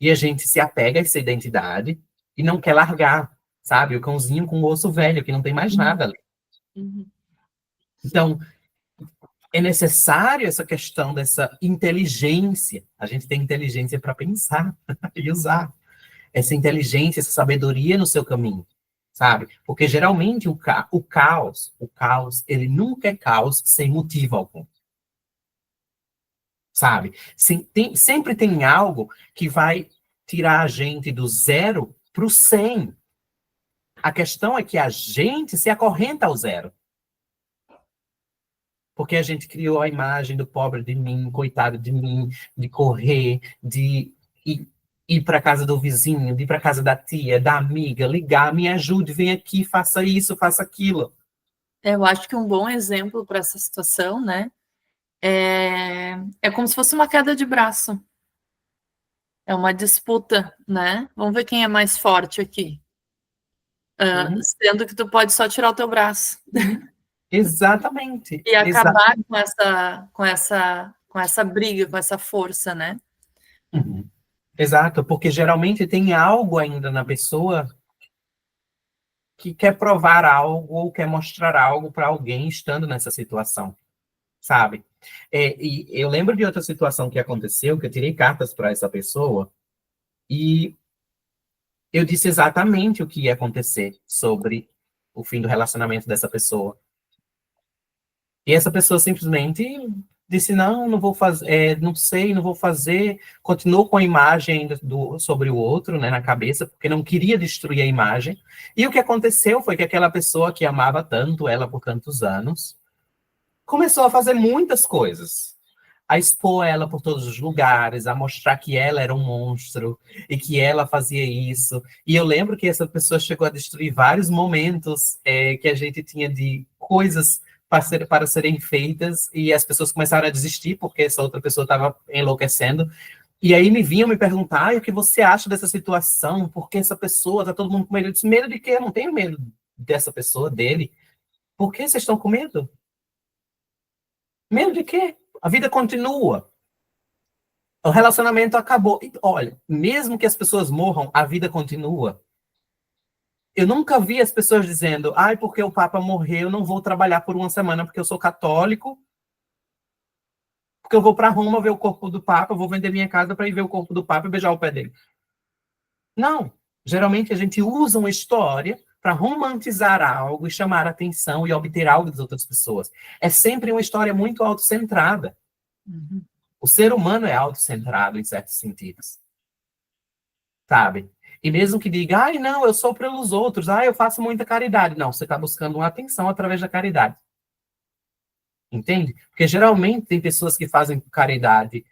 e a gente se apega a essa identidade e não quer largar, sabe? O cãozinho com o osso velho, que não tem mais nada ali. Então, é necessário essa questão dessa inteligência. A gente tem inteligência para pensar e usar essa inteligência, essa sabedoria no seu caminho, sabe? Porque geralmente o caos, ele nunca é caos sem motivo algum, sabe? Sempre tem algo que vai tirar a gente do 0 para o 100. A questão é que a gente se acorrenta ao 0. Porque a gente criou a imagem do pobre de mim, coitado de mim, de correr, de ir para casa do vizinho, de ir para casa da tia, da amiga, ligar, me ajude, vem aqui, faça isso, faça aquilo. Eu acho que um bom exemplo para essa situação, né, é como se fosse uma queda de braço. É uma disputa, né? Vamos ver quem é mais forte aqui. Sendo que tu pode só tirar o teu braço. Exatamente. E acabar com essa briga, com essa força, né? Uhum. Exato, porque geralmente tem algo ainda na pessoa que quer provar algo ou quer mostrar algo para alguém estando nessa situação, sabe? E eu lembro de outra situação que aconteceu, que eu tirei cartas para essa pessoa e eu disse exatamente o que ia acontecer sobre o fim do relacionamento dessa pessoa. E essa pessoa simplesmente disse, não vou fazer, não sei, não vou fazer. Continuou com a imagem ainda sobre o outro, né, na cabeça, porque não queria destruir a imagem. E o que aconteceu foi que aquela pessoa que amava tanto ela por tantos anos, começou a fazer muitas coisas. A expor ela por todos os lugares, a mostrar que ela era um monstro e que ela fazia isso. E eu lembro que essa pessoa chegou a destruir vários momentos que a gente tinha de coisas para serem feitas e as pessoas começaram a desistir porque essa outra pessoa estava enlouquecendo. E aí me vinham me perguntar, o que você acha dessa situação? Por que essa pessoa, tá todo mundo com medo? Eu disse, medo de quê? Eu não tenho medo dessa pessoa, dele. Por que vocês estão com medo? Medo de quê? A vida continua. O relacionamento acabou. E, olha, mesmo que as pessoas morram, a vida continua. Eu nunca vi as pessoas dizendo, ai, porque o Papa morreu, eu não vou trabalhar por uma semana porque eu sou católico, porque eu vou para Roma ver o corpo do Papa, eu vou vender minha casa para ir ver o corpo do Papa e beijar o pé dele. Não. Geralmente a gente usa uma história para romantizar algo e chamar a atenção e obter algo das outras pessoas. É sempre uma história muito autocentrada. O ser humano é autocentrado em certos sentidos. sabe? E mesmo que diga, ai, não, eu sou pelos outros, ai, eu faço muita caridade. Não, você está buscando uma atenção através da caridade. Entende? Porque geralmente tem pessoas que fazem caridade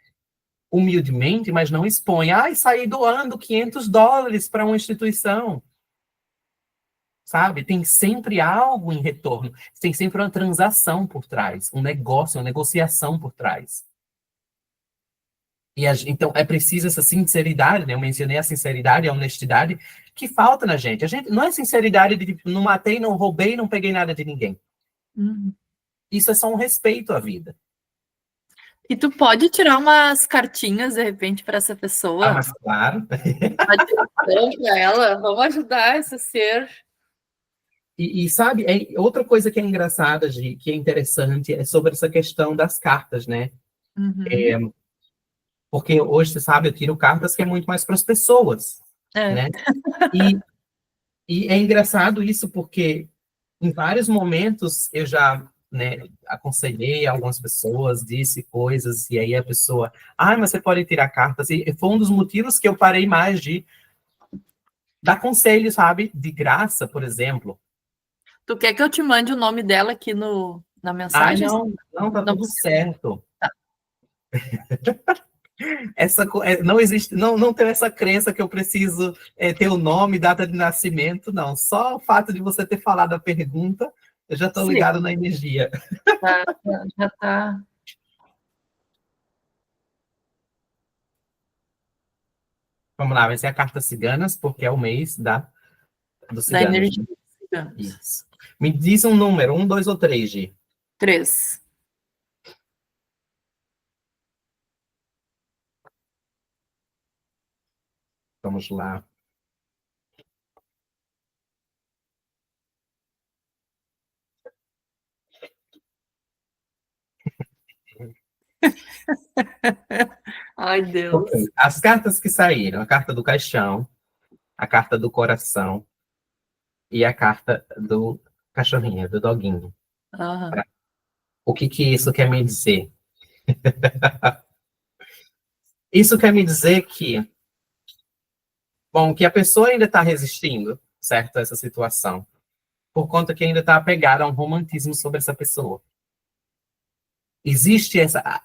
humildemente, mas não expõem. Ai, saí doando $500 para uma instituição. Sabe? Tem sempre algo em retorno. Tem sempre uma transação por trás, um negócio, uma negociação por trás. Então, é preciso essa sinceridade, né? Eu mencionei a sinceridade e a honestidade que falta na gente. A gente não é sinceridade de não matei, não roubei, não peguei nada de ninguém. Isso é só um respeito à vida. E tu pode tirar umas cartinhas, de repente, para essa pessoa? Mas claro. Para ela, vamos ajudar esse ser. E sabe, outra coisa que é engraçada, Gi, que é interessante, é sobre essa questão das cartas, né? Porque hoje, você sabe, eu tiro cartas que é muito mais para as pessoas, né? E é engraçado isso porque em vários momentos eu já, né, aconselhei algumas pessoas, disse coisas, e aí a pessoa, mas você pode tirar cartas. E foi um dos motivos que eu parei mais de dar conselho, sabe? De graça, por exemplo. Tu quer que eu te mande o nome dela aqui na mensagem? Não, tá tudo certo. Tá. Não existe, não tem essa crença que eu preciso ter o nome, data de nascimento, não. Só o fato de você ter falado a pergunta, eu já estou ligado na energia. Já tá. Vamos lá, vai ser a carta Ciganas, porque é o mês do Da Ciganos. energia dos ciganos. Isso. Me diz um número, 1, 2 ou 3, Gi? 3. Vamos lá. Ai, Deus. Okay. As cartas que saíram, a carta do caixão, a carta do coração e a carta do cachorrinho, do doguinho. Uhum. O que isso quer me dizer? Isso quer me dizer que, bom, que a pessoa ainda está resistindo, certo, a essa situação, por conta que ainda está apegada a um romantismo sobre essa pessoa. Existe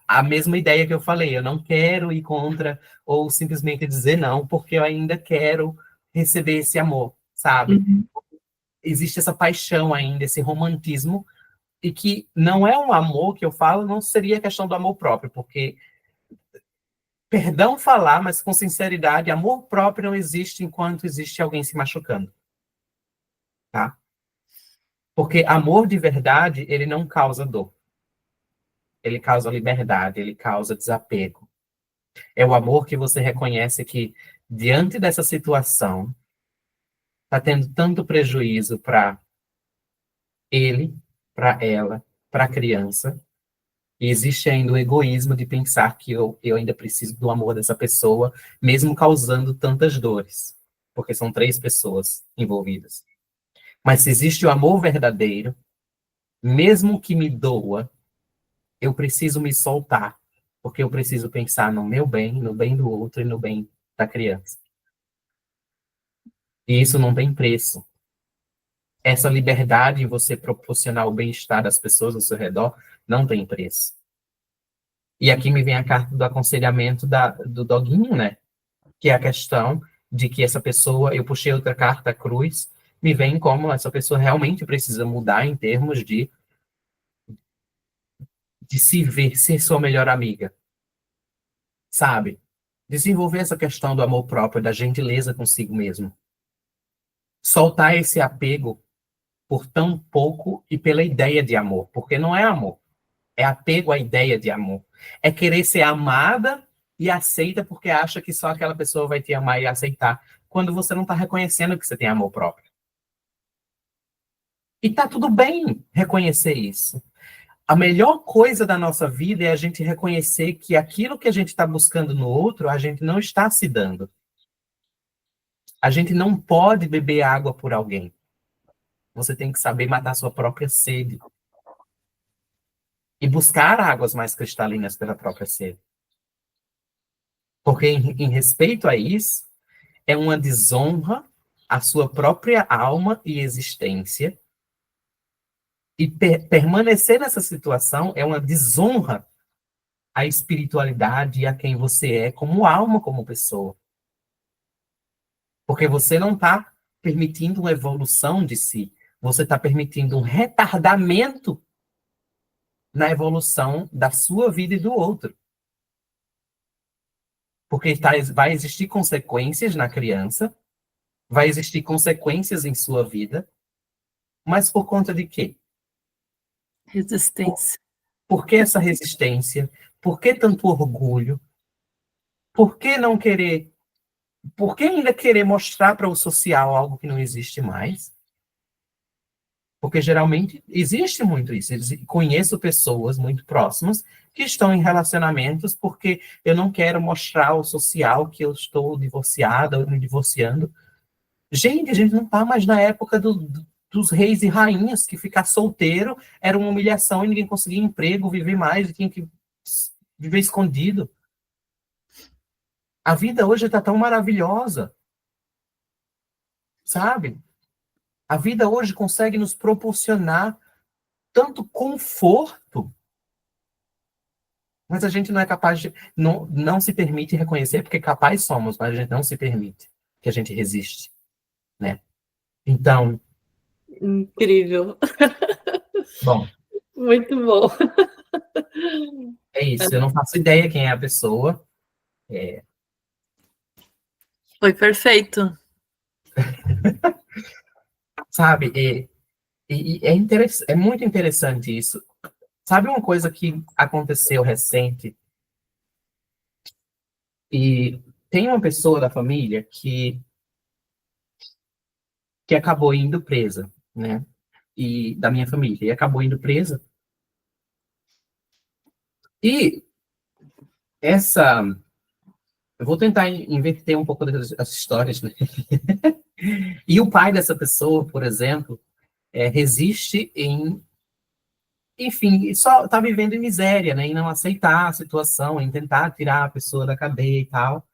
a mesma ideia que eu falei, eu não quero ir contra ou simplesmente dizer não, porque eu ainda quero receber esse amor, sabe? Uhum. Existe essa paixão ainda, esse romantismo, e que não é um amor que eu falo, não seria questão do amor próprio, porque, perdão falar, mas com sinceridade, amor próprio não existe enquanto existe alguém se machucando, tá? Porque amor de verdade, ele não causa dor. Ele causa liberdade, ele causa desapego. É o amor que você reconhece que, diante dessa situação, está tendo tanto prejuízo para ele, para ela, para a criança, e existe ainda o egoísmo de pensar que eu ainda preciso do amor dessa pessoa, mesmo causando tantas dores, porque são 3 pessoas envolvidas. Mas se existe o amor verdadeiro, mesmo que me doa, eu preciso me soltar, porque eu preciso pensar no meu bem, no bem do outro e no bem da criança. E isso não tem preço. Essa liberdade em você proporcionar o bem-estar das pessoas ao seu redor não tem preço. E aqui me vem a carta do aconselhamento do doguinho, né? Que é a questão de que essa pessoa, eu puxei outra carta, a cruz, me vem como essa pessoa realmente precisa mudar em termos de se ver, ser sua melhor amiga. Sabe? Desenvolver essa questão do amor próprio, da gentileza consigo mesmo. Soltar esse apego por tão pouco e pela ideia de amor, porque não é amor, é apego à ideia de amor. É querer ser amada e aceita porque acha que só aquela pessoa vai te amar e aceitar, quando você não está reconhecendo que você tem amor próprio. E tá tudo bem reconhecer isso. A melhor coisa da nossa vida é a gente reconhecer que aquilo que a gente está buscando no outro, a gente não está se dando. A gente não pode beber água por alguém. Você tem que saber matar sua própria sede. E buscar águas mais cristalinas pela própria sede. Porque, em respeito a isso, é uma desonra à sua própria alma e existência. E permanecer nessa situação é uma desonra à espiritualidade e a quem você é como alma, como pessoa. Porque você não está permitindo uma evolução de si. Você está permitindo um retardamento na evolução da sua vida e do outro. Porque vai existir consequências na criança, vai existir consequências em sua vida, mas por conta de quê? Resistência. Por que essa resistência? Por que tanto orgulho? Por que não querer? Por que ainda querer mostrar para o social algo que não existe mais? Porque geralmente existe muito isso. Conheço pessoas muito próximas que estão em relacionamentos porque eu não quero mostrar ao social que eu estou divorciada ou me divorciando. Gente, a gente não está mais na época dos reis e rainhas, que ficar solteiro era uma humilhação e ninguém conseguia emprego, viver mais, e tinha que viver escondido. A vida hoje está tão maravilhosa, sabe? A vida hoje consegue nos proporcionar tanto conforto, mas a gente não é capaz de, não se permite reconhecer, porque capaz somos, mas a gente não se permite, que a gente resiste, né? Então, Incrível. bom, Muito bom. é isso. Eu não faço ideia quem é a pessoa. Foi perfeito. Sabe? É muito interessante isso. Sabe uma coisa que aconteceu recente? E tem uma pessoa da família que acabou indo presa, né? E da minha família, e acabou indo presa. E essa, eu vou tentar inverter um pouco das histórias, né? E o pai dessa pessoa, por exemplo, resiste em, enfim, só tá vivendo em miséria, né? Em não aceitar a situação, em tentar tirar a pessoa da cadeia e tal.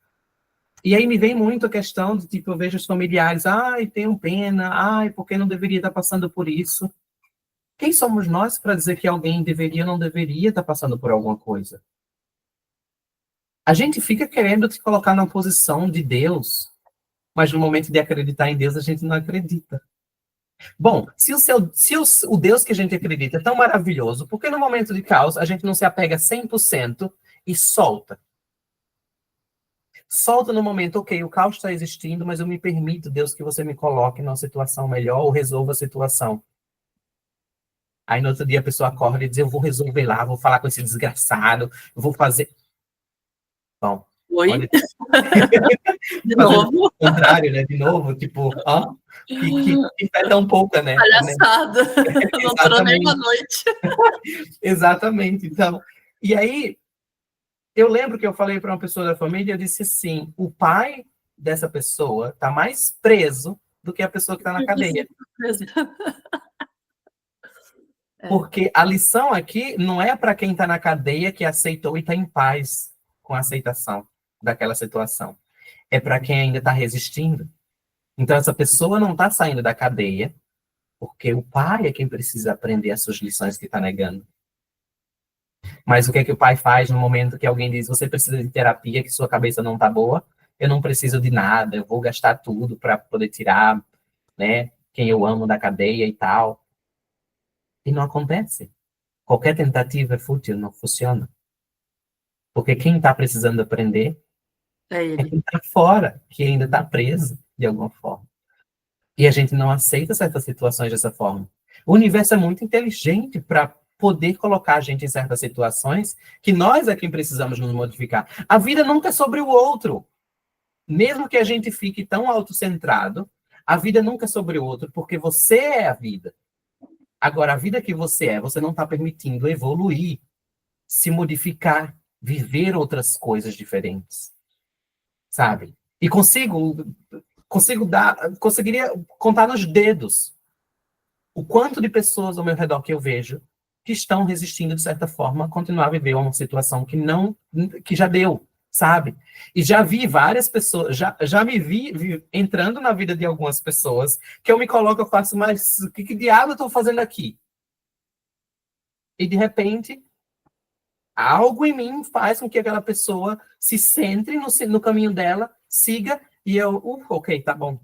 E aí me vem muito a questão de, tipo, eu vejo os familiares, ai, tenho pena, ai, porque não deveria estar passando por isso. Quem somos nós para dizer que alguém deveria ou não deveria estar passando por alguma coisa? A gente fica querendo se colocar na posição de Deus, mas no momento de acreditar em Deus, a gente não acredita. Bom, se o Deus que a gente acredita é tão maravilhoso, por que no momento de caos a gente não se apega 100% e solta? Solta no momento, ok, o caos está existindo, mas eu me permito, Deus, que você me coloque numa situação melhor ou resolva a situação. Aí no outro dia a pessoa acorda e diz, eu vou resolver lá, vou falar com esse desgraçado, eu vou fazer... Bom, Oi? olha... De Fazendo novo? o contrário, né? De novo, tipo, ó, que fé tão pouca, né? Palhaçada. Não durou nem uma Exatamente, noite. exatamente. Então, e aí, eu lembro que eu falei para uma pessoa da família, eu disse assim, o pai dessa pessoa está mais preso do que a pessoa que está na cadeia. Porque a lição aqui não é para quem está na cadeia que aceitou e está em paz com a aceitação daquela situação. É para quem ainda está resistindo. Então, essa pessoa não está saindo da cadeia, porque o pai é quem precisa aprender as suas lições que está negando. Mas o que é que o pai faz no momento que alguém diz, você precisa de terapia, que sua cabeça não está boa? Eu não preciso de nada, eu vou gastar tudo para poder tirar, né, quem eu amo da cadeia e tal. E não acontece. Qualquer tentativa é fútil, não funciona. Porque quem está precisando aprender É é ele. quem está fora, que ainda está preso de alguma forma. E a gente não aceita certas situações dessa forma. O universo é muito inteligente para poder colocar a gente em certas situações que nós é quem precisamos nos modificar. A vida nunca é sobre o outro. Mesmo que a gente fique tão autocentrado, a vida nunca é sobre o outro, porque você é a vida. Agora, a vida que você não está permitindo evoluir, se modificar, viver outras coisas diferentes, sabe? E conseguiria contar nos dedos o quanto de pessoas ao meu redor que eu vejo que estão resistindo de certa forma a continuar a viver uma situação que já deu, sabe? E já vi várias pessoas, já me vi entrando na vida de algumas pessoas, que eu me coloco, eu faço, mas o que diabo eu estou fazendo aqui? E, de repente, algo em mim faz com que aquela pessoa se centre no caminho dela, siga, e eu, ok, tá bom.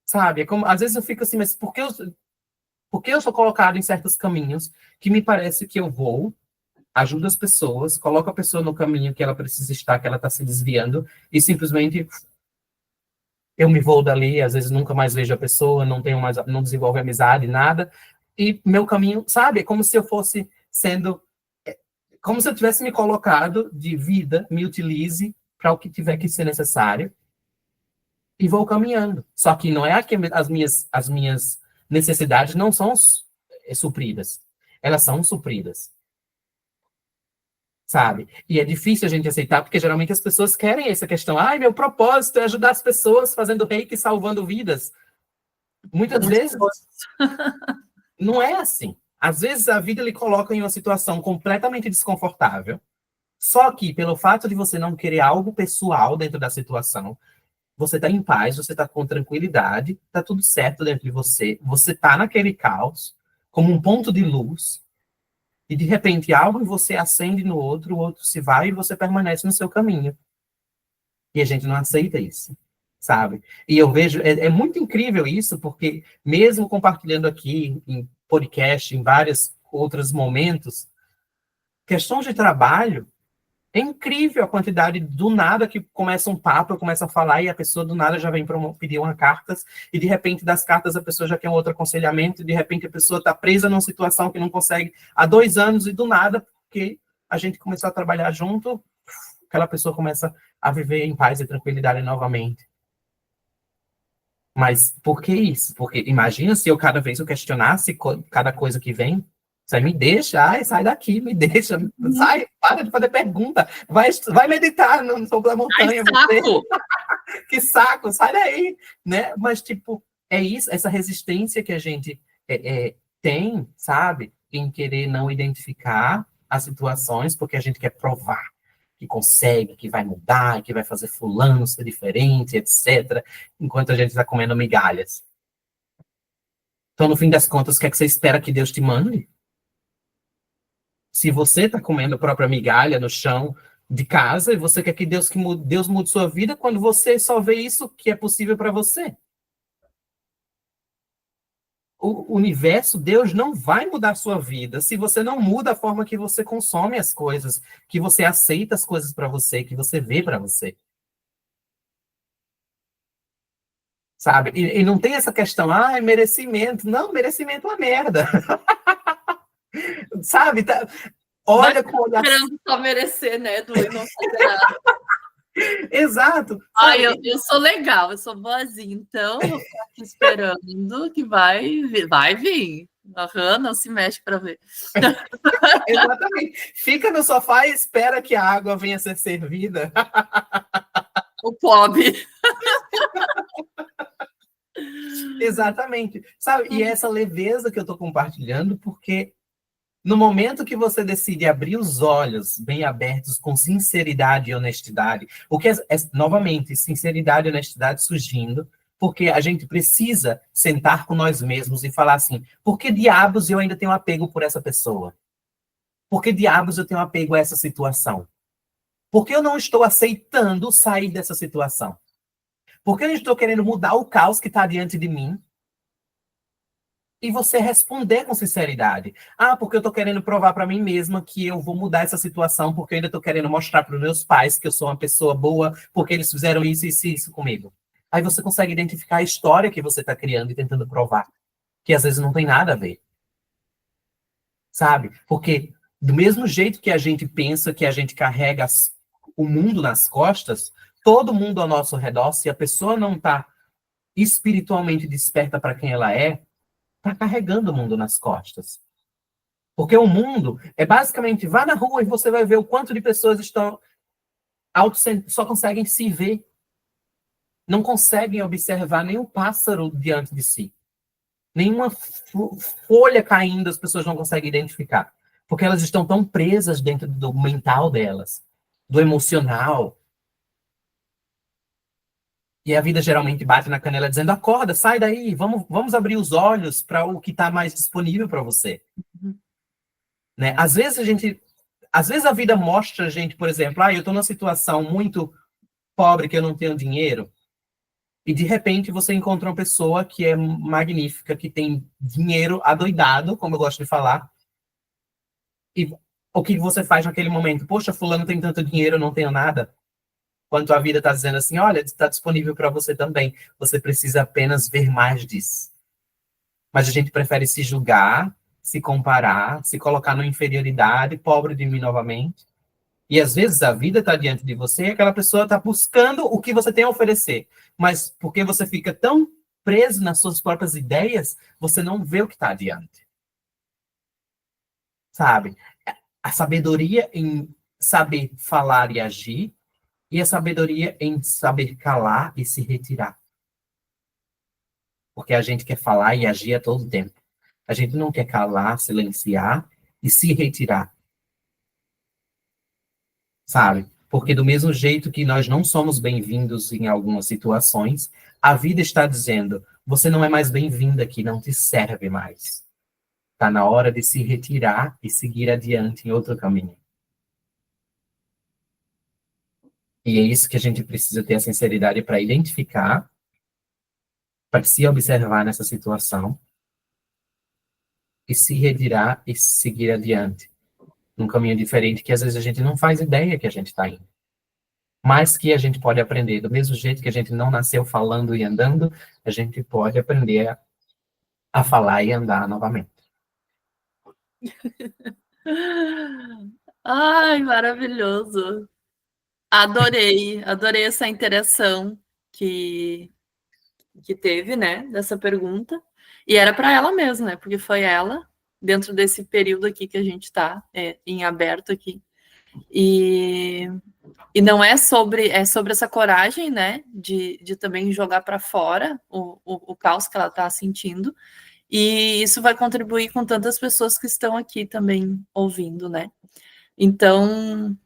Sabe? É como, às vezes eu fico assim, mas por que eu sou colocado em certos caminhos que me parece que eu vou, ajudo as pessoas, coloco a pessoa no caminho que ela precisa estar, que ela está se desviando, e simplesmente eu me vou dali, às vezes nunca mais vejo a pessoa, não desenvolvo amizade, nada, e meu caminho, sabe? É como se eu fosse sendo, como se eu tivesse me colocado de vida, me utilize para o que tiver que ser necessário, e vou caminhando. Só que não é que as minhas necessidades não são supridas. Elas são supridas. Sabe? E é difícil a gente aceitar, porque geralmente as pessoas querem essa questão. Ai, meu propósito é ajudar as pessoas fazendo reiki e salvando vidas. Muitas vezes não é assim. Às vezes a vida lhe coloca em uma situação completamente desconfortável. Só que, pelo fato de você não querer algo pessoal dentro da situação, você está em paz, você está com tranquilidade, está tudo certo dentro de você, você está naquele caos, como um ponto de luz, e de repente algo em você acende no outro, o outro se vai e você permanece no seu caminho. E a gente não aceita isso, sabe? E eu vejo, é muito incrível isso, porque mesmo compartilhando aqui em podcast, em vários outros momentos, questões de trabalho, é incrível a quantidade do nada que começa um papo, começa a falar e a pessoa do nada já vem pedir uma cartas e de repente das cartas a pessoa já quer um outro aconselhamento e de repente a pessoa está presa numa situação que não consegue há 2 anos e do nada, porque a gente começou a trabalhar junto, aquela pessoa começa a viver em paz e tranquilidade novamente. Mas por que isso? Porque imagina se eu cada vez eu questionasse cada coisa que vem. Sai, me deixa, ai, sai daqui, me deixa, sai, para de fazer pergunta, vai meditar no topo da montanha. Ai, saco. Que saco, sai daí, né? Mas, tipo, é isso, essa resistência que a gente tem, sabe? Em querer não identificar as situações, porque a gente quer provar que consegue, que vai mudar, que vai fazer fulano ser diferente, etc., enquanto a gente está comendo migalhas. Então, no fim das contas, o que é que você espera que Deus te mande? Se você está comendo a própria migalha no chão de casa e você quer que Deus mude sua vida, quando você só vê isso que é possível para você. O universo, Deus não vai mudar a sua vida se você não muda a forma que você consome as coisas, que você aceita as coisas para você, que você vê para você. Sabe? E não tem essa questão, merecimento. Não, merecimento é uma merda. Sabe? Olha com o olhar. Esperando só merecer, né, Du, e não fazer nada. Exato. Ai, eu sou legal, eu sou boazinha, então eu vou ficar aqui esperando que vai vir. Aham, não se mexe para ver. Exatamente. Fica no sofá e espera que a água venha a ser servida. O pobre. Exatamente. Sabe? E essa leveza que eu estou compartilhando, porque no momento que você decide abrir os olhos bem abertos, com sinceridade e honestidade, o que novamente, sinceridade e honestidade surgindo, porque a gente precisa sentar com nós mesmos e falar assim, por que diabos eu ainda tenho apego por essa pessoa? Por que diabos eu tenho apego a essa situação? Por que eu não estou aceitando sair dessa situação? Por que eu estou querendo mudar o caos que está diante de mim? E você responder com sinceridade. Porque eu estou querendo provar para mim mesma que eu vou mudar essa situação, porque eu ainda estou querendo mostrar para os meus pais que eu sou uma pessoa boa, porque eles fizeram isso, isso e isso comigo. Aí você consegue identificar a história que você está criando e tentando provar, que às vezes não tem nada a ver. Sabe? Porque do mesmo jeito que a gente pensa que a gente carrega o mundo nas costas, todo mundo ao nosso redor, se a pessoa não está espiritualmente desperta para quem ela é, está carregando o mundo nas costas. Porque o mundo é basicamente, vá na rua e você vai ver o quanto de pessoas estão só conseguem se ver. Não conseguem observar nenhum pássaro diante de si. Nenhuma folha caindo as pessoas não conseguem identificar. Porque elas estão tão presas dentro do mental delas, do emocional, E a vida geralmente bate na canela dizendo, acorda, sai daí, vamos abrir os olhos para o que está mais disponível para você. Né? Às vezes a vida mostra a gente, por exemplo, eu estou numa situação muito pobre que eu não tenho dinheiro, e de repente você encontra uma pessoa que é magnífica, que tem dinheiro adoidado, como eu gosto de falar, e o que você faz naquele momento? Poxa, fulano tem tanto dinheiro, eu não tenho nada. Quanto a vida está dizendo assim, olha, está disponível para você também. Você precisa apenas ver mais disso. Mas a gente prefere se julgar, se comparar, se colocar na inferioridade, pobre de mim novamente. E às vezes a vida está diante de você e aquela pessoa está buscando o que você tem a oferecer. Mas porque você fica tão preso nas suas próprias ideias, você não vê o que está adiante. Sabe? A sabedoria em saber falar e agir, e a sabedoria em saber calar e se retirar. Porque a gente quer falar e agir a todo tempo. A gente não quer calar, silenciar e se retirar. Sabe? Porque do mesmo jeito que nós não somos bem-vindos em algumas situações, a vida está dizendo, você não é mais bem-vindo aqui, não te serve mais. Está na hora de se retirar e seguir adiante em outro caminho. E é isso que a gente precisa ter a sinceridade para identificar, para se observar nessa situação e se retirar e seguir adiante. Num caminho diferente que às vezes a gente não faz ideia que a gente está indo. Mas que a gente pode aprender. Do mesmo jeito que a gente não nasceu falando e andando, a gente pode aprender a falar e andar novamente. Ai, maravilhoso. Adorei essa interação que teve, né, dessa pergunta. E era para ela mesma, né, porque foi ela, dentro desse período aqui que a gente está em aberto aqui. E não é sobre essa coragem, né, de também jogar para fora o caos que ela está sentindo. E isso vai contribuir com tantas pessoas que estão aqui também ouvindo, né? Então,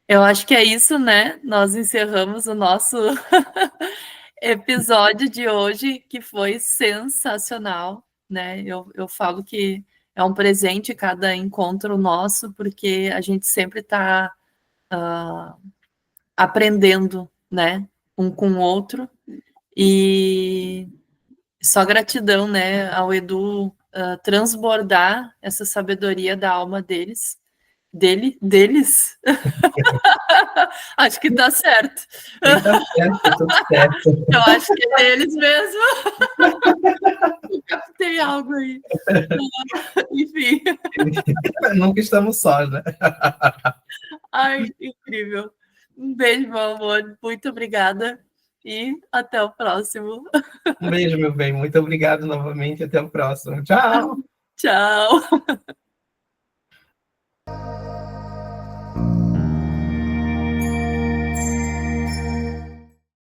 eu acho que é isso, né? Nós encerramos o nosso episódio de hoje, que foi sensacional, né? Eu falo que é um presente cada encontro nosso, porque a gente sempre está aprendendo, né? Um com o outro. E só gratidão, né, ao Edu transbordar essa sabedoria da alma deles. Acho que tá certo. E tá certo, tá tudo certo. Eu acho que é deles mesmo. Tem algo aí. Enfim. Nunca estamos sós, né? Ai, incrível. Um beijo, meu amor. Muito obrigada. E até o próximo. Um beijo, meu bem. Muito obrigado novamente. Até o próximo. Tchau. Tchau.